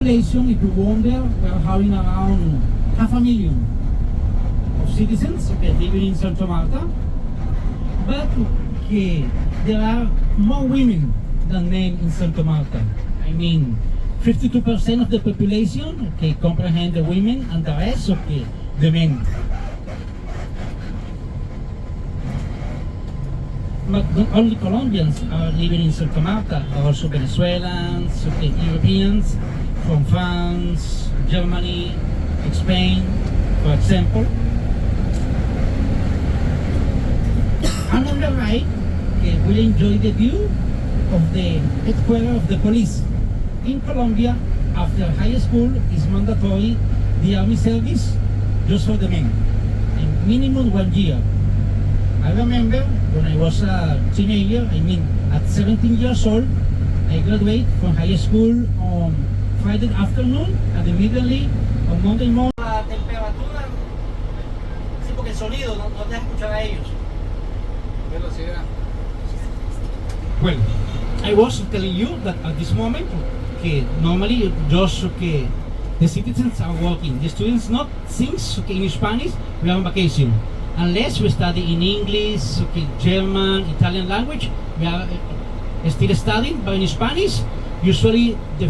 Population, if you wonder, we're having around 500,000 of citizens living in Santa Marta, but there are more women than men in Santa Marta. I mean, 52% of the population comprehend the women and the rest the men. But not only Colombians are living in Santa Marta, also Venezuelans, Europeans from France, Germany, Spain, for example. And on the right, we'll enjoy the view of the headquarters of the police. In Colombia, after high school, is mandatory the army service just for the men, and minimum 1 year. I remember when I was a teenager, I mean at 17 years old, I graduated from high school on Friday afternoon and immediately on Monday morning. La temperatura, sí, porque el sonido no te deja escuchar a ellos. Velocidad. Well, I was telling you that at this moment, normally just the citizens are working. The students not since in Spanish we are on vacation. Unless we study in English, German, Italian language, we are still studying. But in Spanish, usually the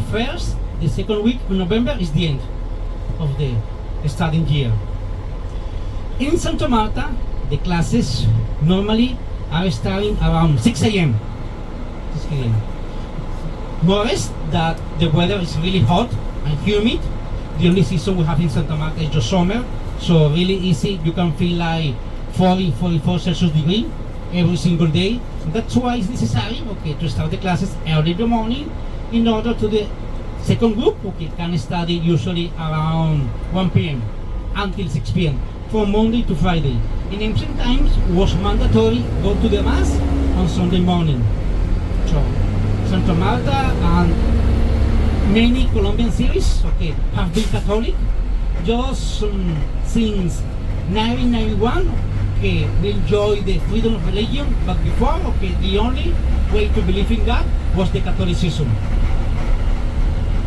second week of November is the end of the studying year. In Santa Marta, the classes normally are starting around 6 a.m. 6 a.m. More or less that the weather is really hot and humid. The only season we have in Santa Marta is just summer, so really easy. You can feel like 44 Celsius degree every single day. That's why it's necessary to start the classes early in the morning in order to the second group can study usually around 1 p.m. until 6 p.m. from Monday to Friday. In ancient times was mandatory go to the mass on Sunday morning. So Santa Marta and many Colombian cities have been Catholic just since 1991. We enjoy the freedom of religion, but before the only way to believe in God was the Catholicism.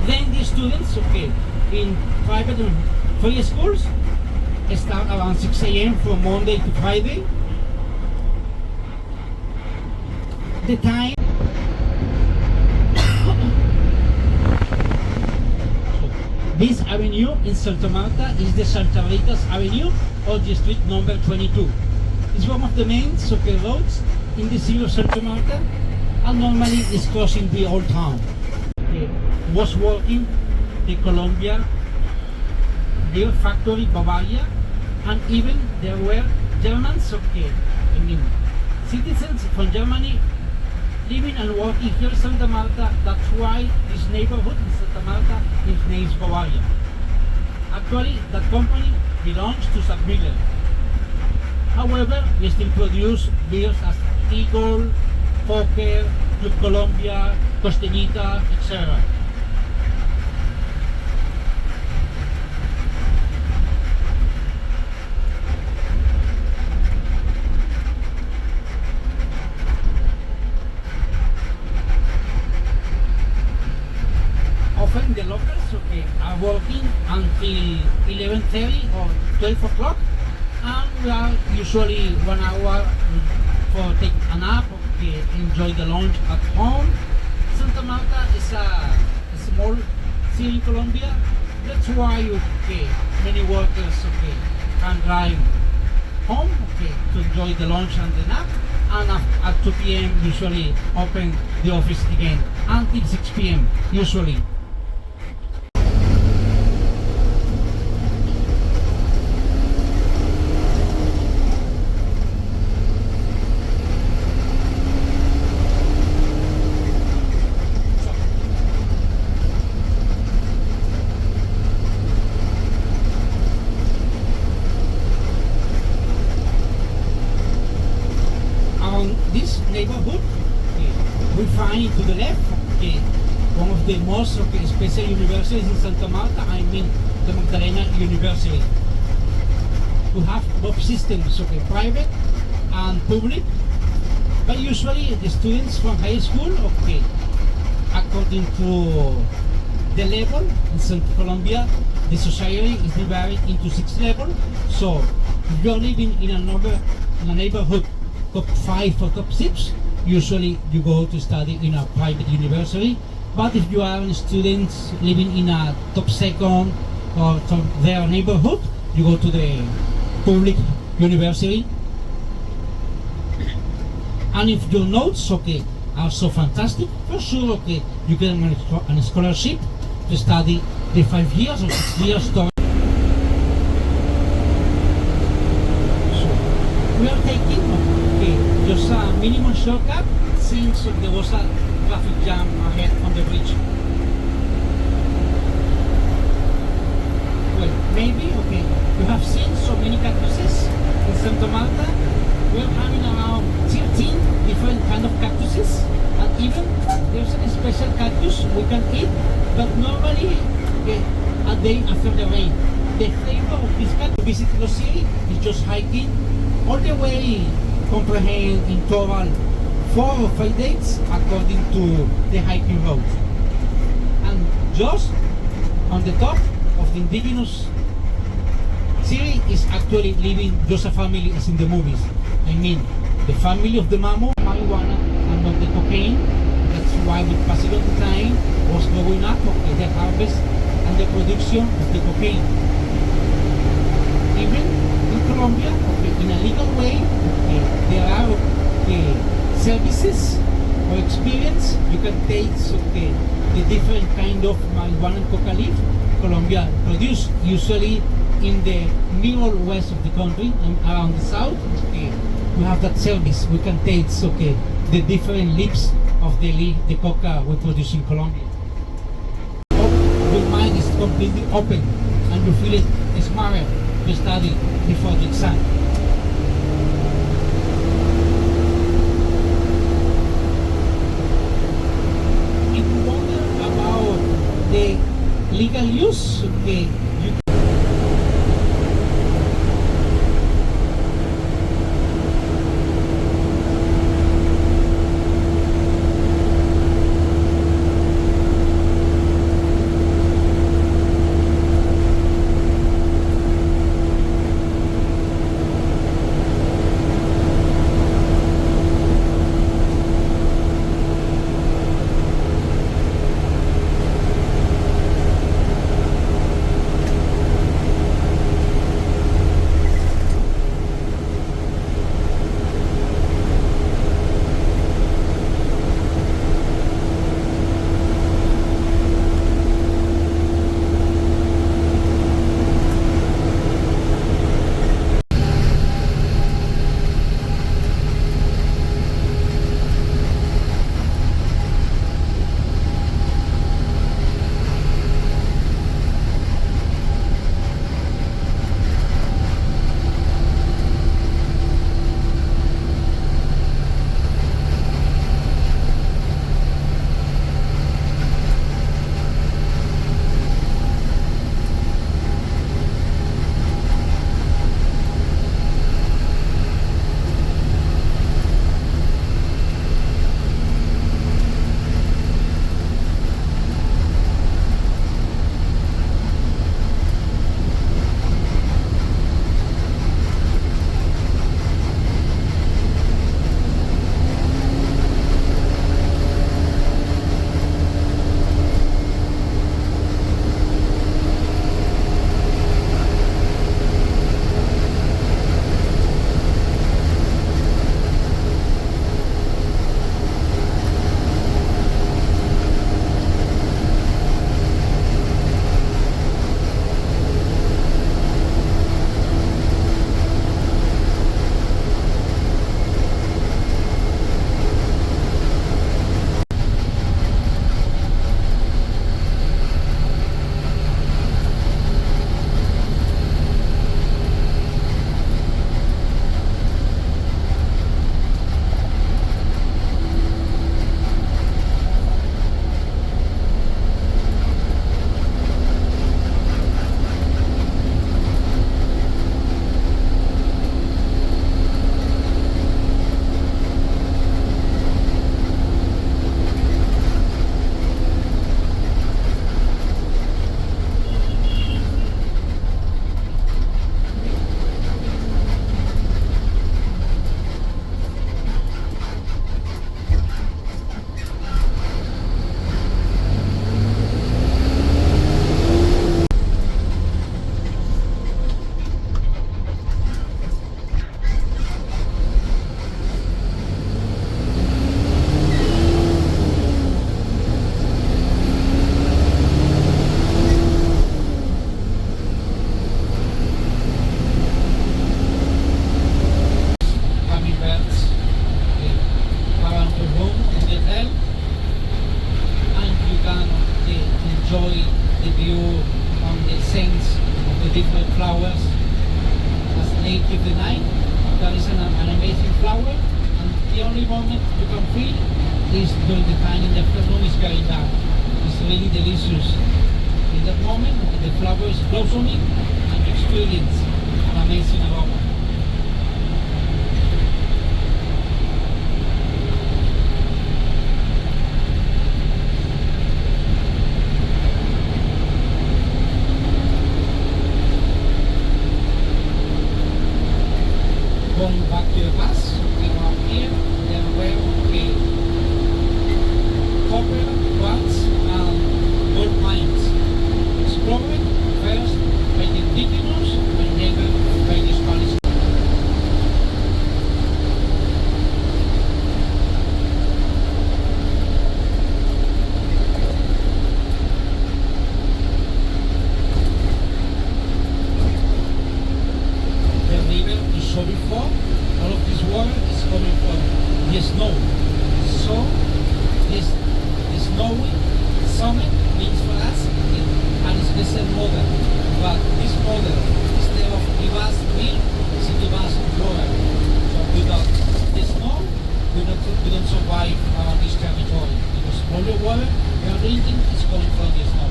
Then the students in private and free schools start around 6 a.m. from Monday to Friday. The time this avenue in Santa Marta is the Santa Rita's Avenue or the street number 22. It's one of the main roads in the city of Santa Marta and normally is crossing the old town. Was working the Columbia beer factory Bavaria, and even there were Germans, I mean citizens from Germany living and working here in Santa Marta. That's why this neighborhood in Santa Marta is named Bavaria. Actually, that company belongs to Miller. However, we still produce beers as Eagle, Fokker, Club Colombia, Costeñita, etc. Often the locals are working until 11:30 or 12 o'clock, and we are usually 1 hour for take a nap, enjoy the lunch at home. Santa Marta is a small city in Colombia. That's why many workers can drive home to enjoy the lunch and the nap, and at 2 p.m. usually open the office again until 6 p.m. usually. This neighborhood, we find to the left one of the most special universities in Santa Marta, I mean the Magdalena University. We have both systems, private and public, but usually the students from high school, according to the level in Colombia, the society is divided into 6 levels. So if you're living in a neighborhood top 5 or top 6, usually you go to study in a private university. But if you are a student living in a top 2nd or top their neighborhood, you go to the public university. And if your notes, okay, are so fantastic, for sure, okay, you get a scholarship to study the 5 years or 6 years. So we are taking, okay, just a minimum shortcut since there was a traffic jam ahead on the bridge. Well, maybe, okay, you have seen so many cactuses in Santa Marta. We're having around 13 different kind of cactuses, and even there's a special cactus we can eat, but normally a day after the rain. The flavor of this cactus, visit the city, is just hiking all the way, comprehend in total 4 or 5 days according to the hiking route. And just on the top of the indigenous city is actually living just a family as in the movies. I mean, the family of the marijuana and not the cocaine. That's why with passing of the time was going up, okay, the harvest and the production of the cocaine. Even in Colombia, okay, in a legal way, okay, there are services or experience. You can taste, okay, the different kind of marijuana and coca leaf Colombia produce, usually in the middle west of the country and around the south. Okay, we have that service. We can taste, okay, the different leaves of the leaf, the coca we produce in Colombia. Your mind is completely open and you feel it smarter to study before the exam. If you wonder about the legal use, okay, you on the scents of the different flowers as they give the night. That is an amazing flower, and the only moment you can feel is during the time in the afternoon is very dark. It's really delicious. In that moment, the flower is blossoming and you experience an amazing aroma. Going back to the past, we are here, there were copper, quartz, and gold mines. Explored first by the indigenous and then by the Spanish. The river is so before, all of this water is coming from the snow. So this snowy summit means for us an special model. But this model, instead of give us milk, is give us water. So without the snow, we don't survive on this territory. Because all the water we are drinking is coming from the snow.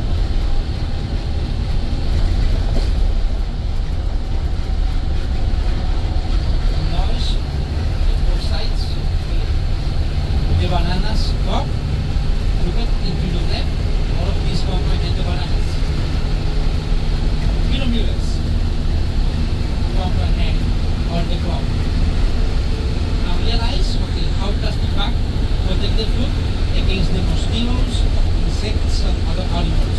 The bananas crop, look at if you look left, all of these comprehend the bananas. Kilometers comprehend all the crop. Now realize how plastic bag protect the food against the mosquitoes, insects and other animals.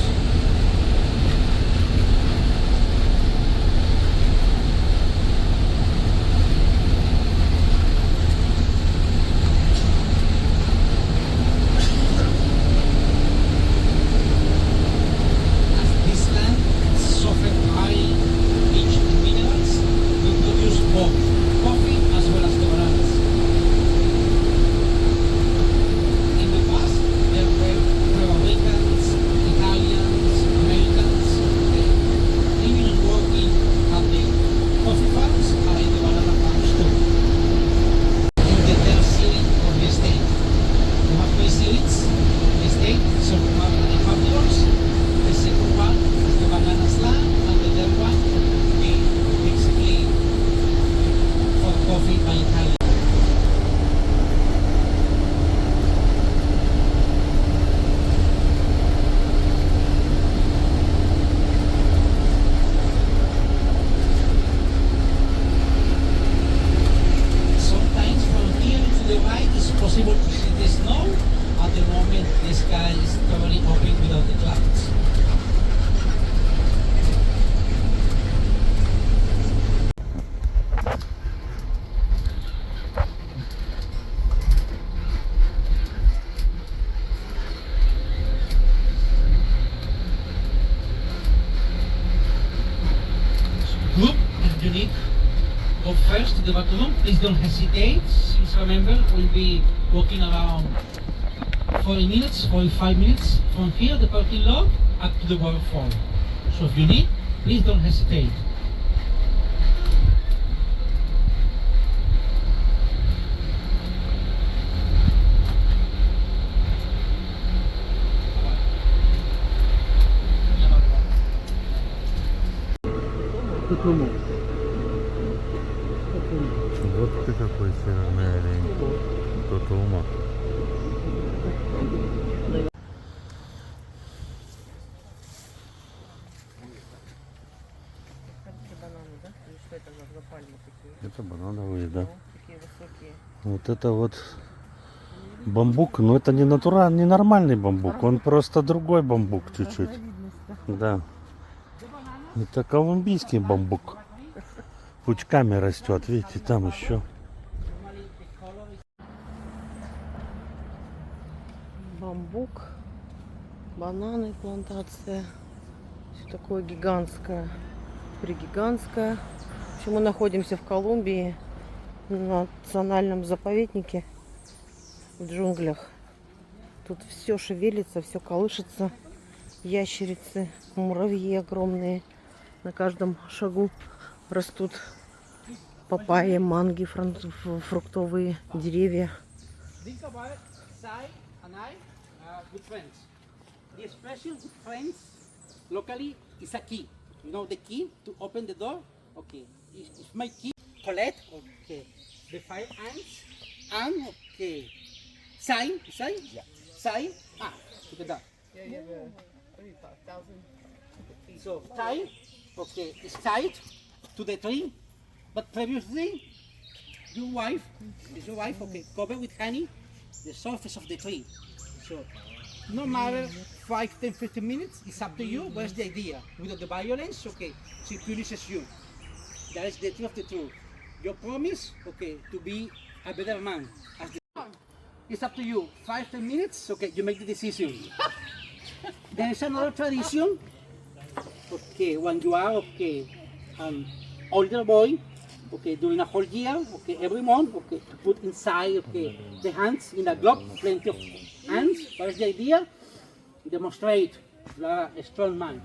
Possible to see the snow. At the moment, the sky is totally open without the clouds. Group, if you need go first to the bathroom, please don't hesitate. Since remember, we'll be walking around 40 minutes, 45 minutes from here, the parking lot, up to the waterfall. So if you need, please don't hesitate. Вот ты какой северный олень. Тутума. Это банановые, да. Вот это вот бамбук, но это не натуральный, не нормальный бамбук, он просто другой бамбук чуть-чуть. Да. Это колумбийский бамбук. Пучками растет, видите, там еще. Бамбук, бананы, плантация. Все такое гигантское, пригигантское. В общем, мы находимся в Колумбии, на национальном заповеднике в джунглях. Тут все шевелится, все колышется. ящерицы, муравьи огромные. На каждом шагу растут папайи, манги, фруктовые деревья. Think about it. Sai and I are good friends. The expression good friends locally is a key. You know the key to open the door? Okay. It's my key. Collect. Okay. The 5 ants. And okay. Sign. Sign? Yeah. Sign. Ah, look at that. Yeah, you have what do you call it, 1,000 feet. So tie. Okay. It's tied to the tree. But previously, your wife, okay, cover with honey the surface of the tree. So, no matter 5, 10, 15 minutes, it's up to you. What's the idea? Without the violence, okay, she punishes you. That is the truth of the truth. Your promise, okay, to be a better man. It's up to you. 5, 10 minutes, okay, you make the decision. There is another tradition, okay, when you are, okay, an older boy, okay, during a whole year, okay, every month, okay, to put inside, okay, the hands in a glove, plenty of hands. What is the idea? Demonstrate you are a strong man.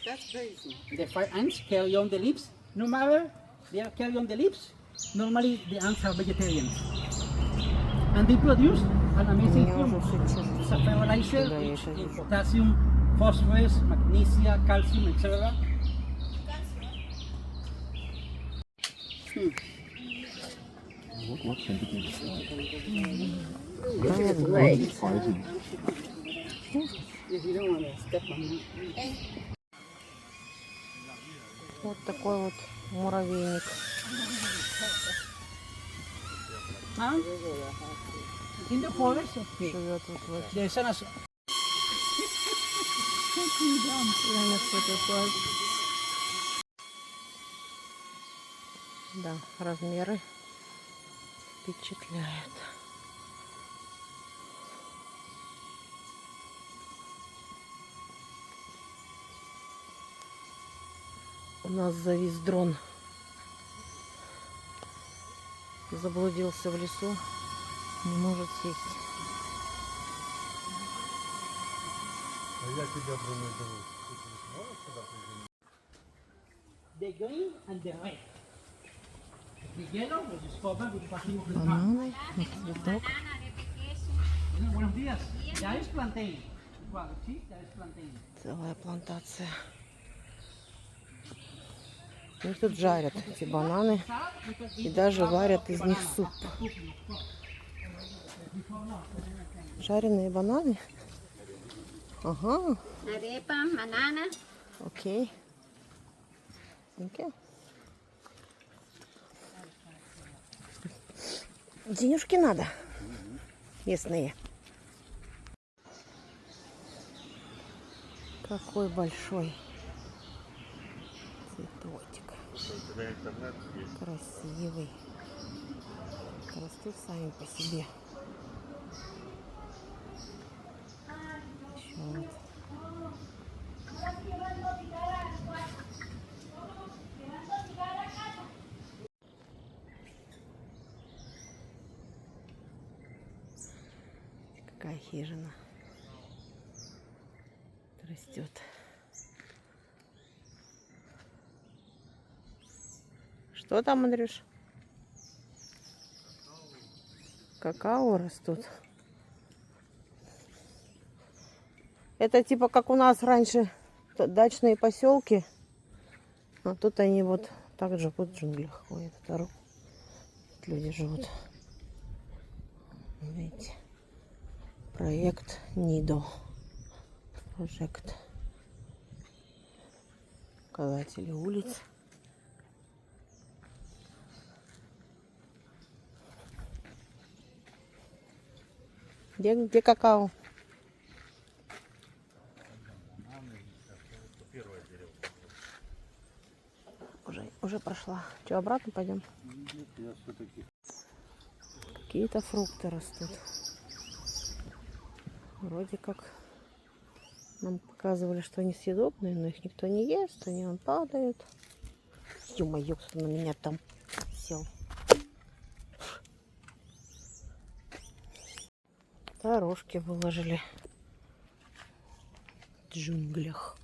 That's crazy. The 5 ants carry on the lips. No matter they are carry on the lips, normally the ants are vegetarians. And they produce an amazing food. It's a fertilizer rich in potassium, phosphorus, magnesium, calcium, etc. If you don't want to step on me. Вот такой вот муравейник. Huh? In the forest, okay. Живет вот в этих. There's an Да, размеры впечатляют. У нас завис дрон. Заблудился в лесу, не может сесть. А я тебя промедлю. Можешь сюда приземлиться? the green and the red. The yellow was discovered with passing of the time. Бананы, цветок. Buenos días. Ya es plantain. Igual, sí, ya es plantain. Целая плантация. Их тут жарят эти бананы и даже варят из них суп. Жареные бананы? Ага. Arepa, banana. Окей. Окей. Денежки надо. Местные. Какой большой цветочек. Красивый. Растут сами по себе. Еще вот. Какая хижина растет. Что там, Андрюш? Какао растут. Это типа как у нас раньше дачные поселки. А тут они вот так живут в джунглях. Ой, это люди живут. Видите? Проект НИДО. Прожект. Указатели улиц. Где какао? Уже прошла. Что, обратно пойдем? Какие-то фрукты растут. Вроде как нам показывали, что они съедобные, но их никто не ест, они вон падают. Ё-моё, кто на меня там сел. Дорожки выложили джунглях.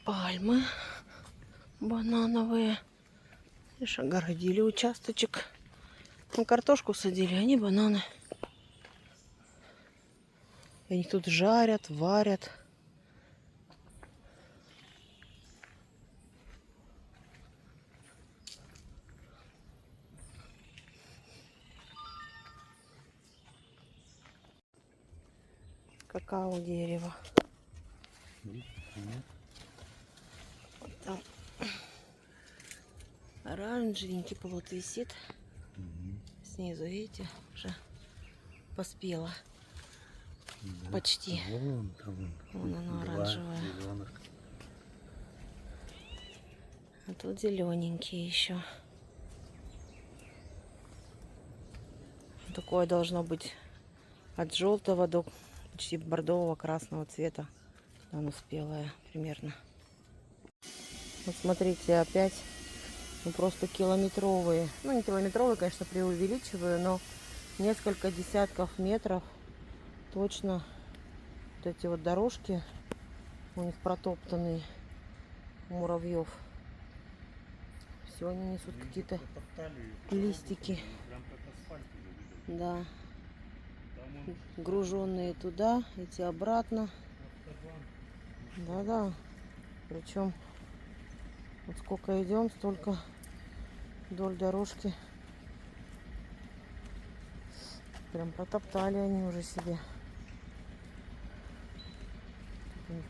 Пальмы банановые. Видишь, огородили участочек. Мы картошку садили, они бананы. И они тут жарят, варят. Какао дерево. Вот там оранжевенький плод висит. Снизу, видите, уже поспела. Да. Почти. Вон оно оранжевое. А тут зелененькие еще. Такое должно быть от желтого до почти бордового красного цвета. Оно спелое примерно. Вот смотрите, опять просто километровые. Ну, не километровые, конечно, преувеличиваю, но несколько десятков метров точно вот эти вот дорожки у них протоптанные, у муравьев. Все они несут какие-то листики. Да. Груженные туда, эти обратно. Да-да. Причем вот сколько идем, столько вдоль дорожки. Прям протоптали они уже себе. Тут у них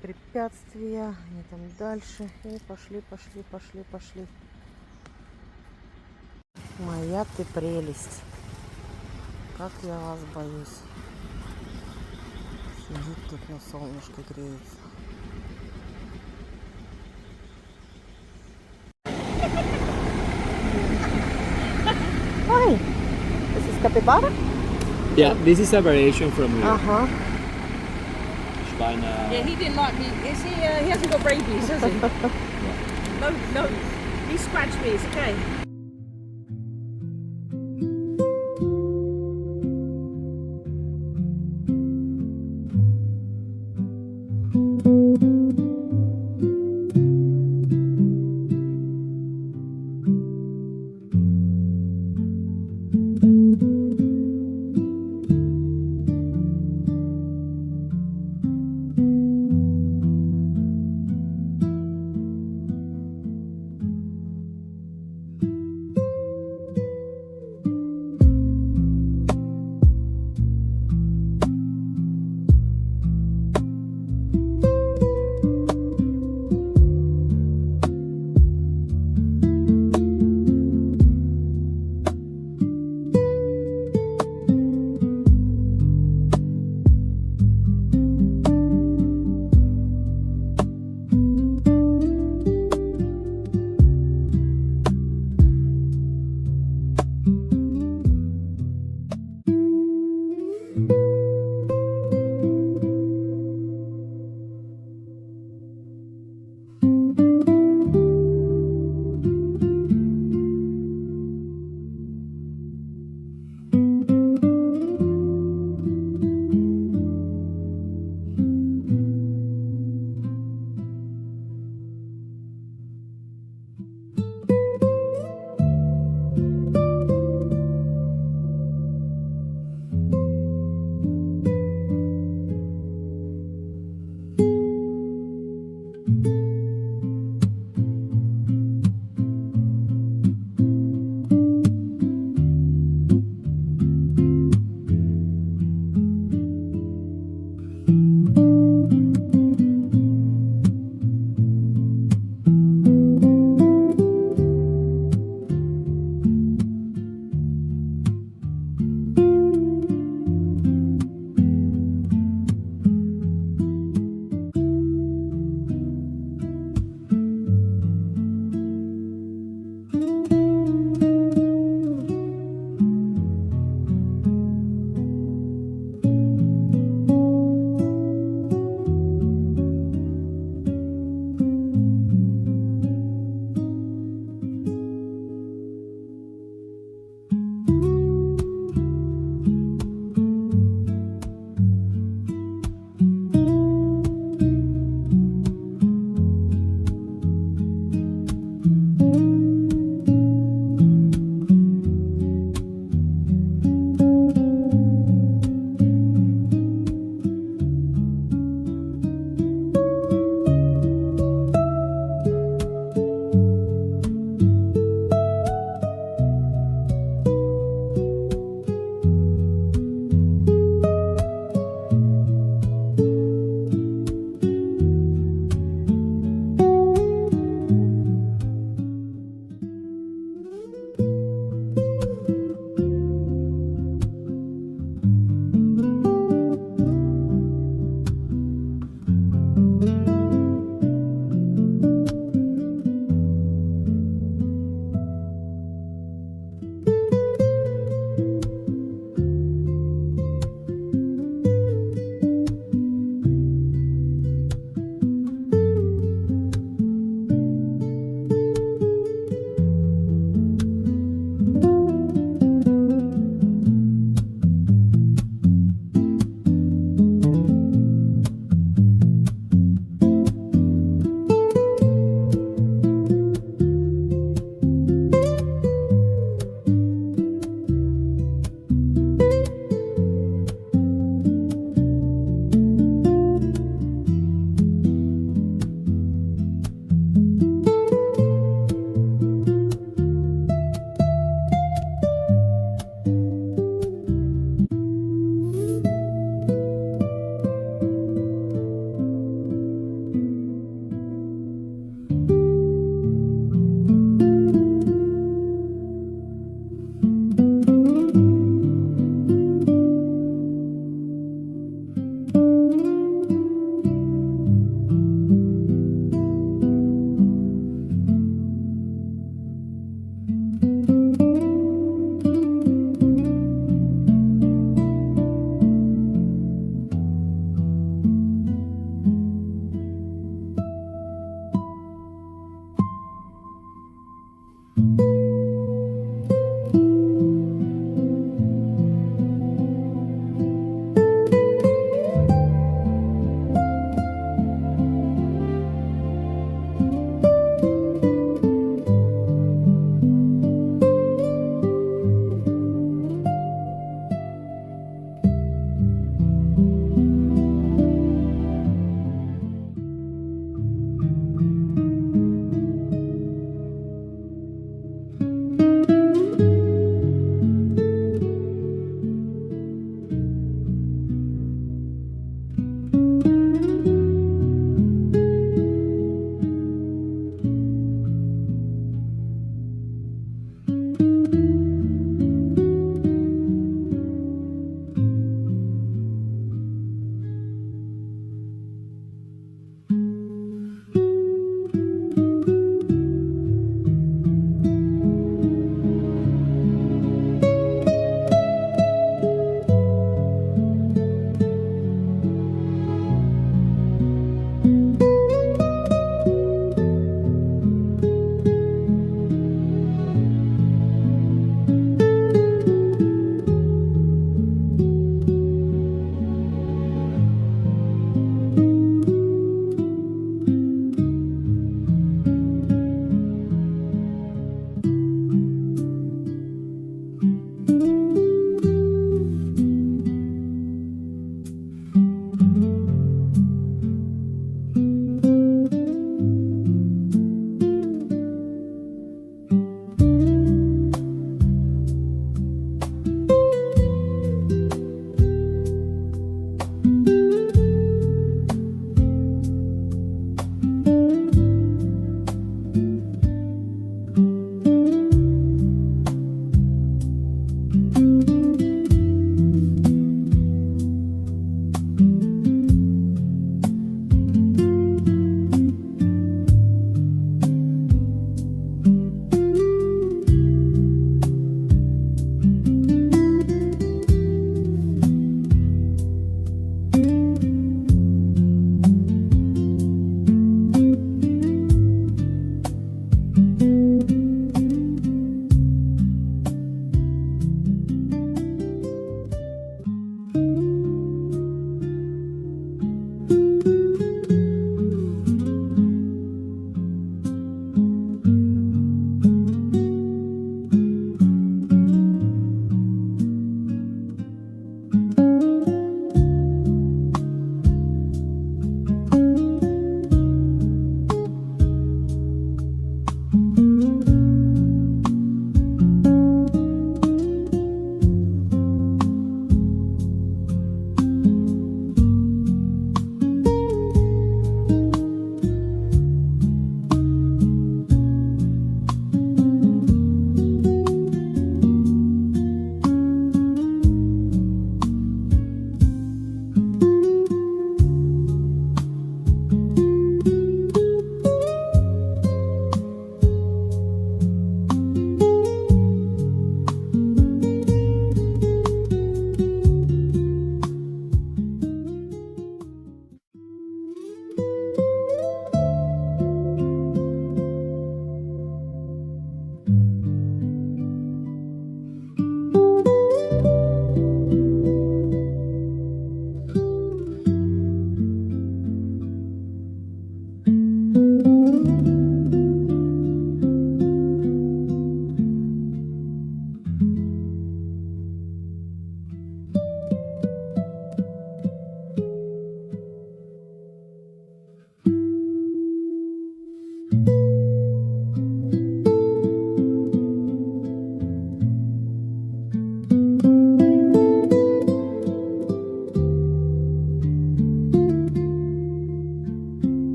препятствия. Они там дальше. И пошли. Моя ты прелесть. Как я вас боюсь. Сидит тут на солнышке, греется. Hi, this is capybara? Yeah, this is a variation from here. Uh-huh. Schweine. Yeah, he didn't like me. He hasn't got rabies, has he? No, he scratched me. It's okay.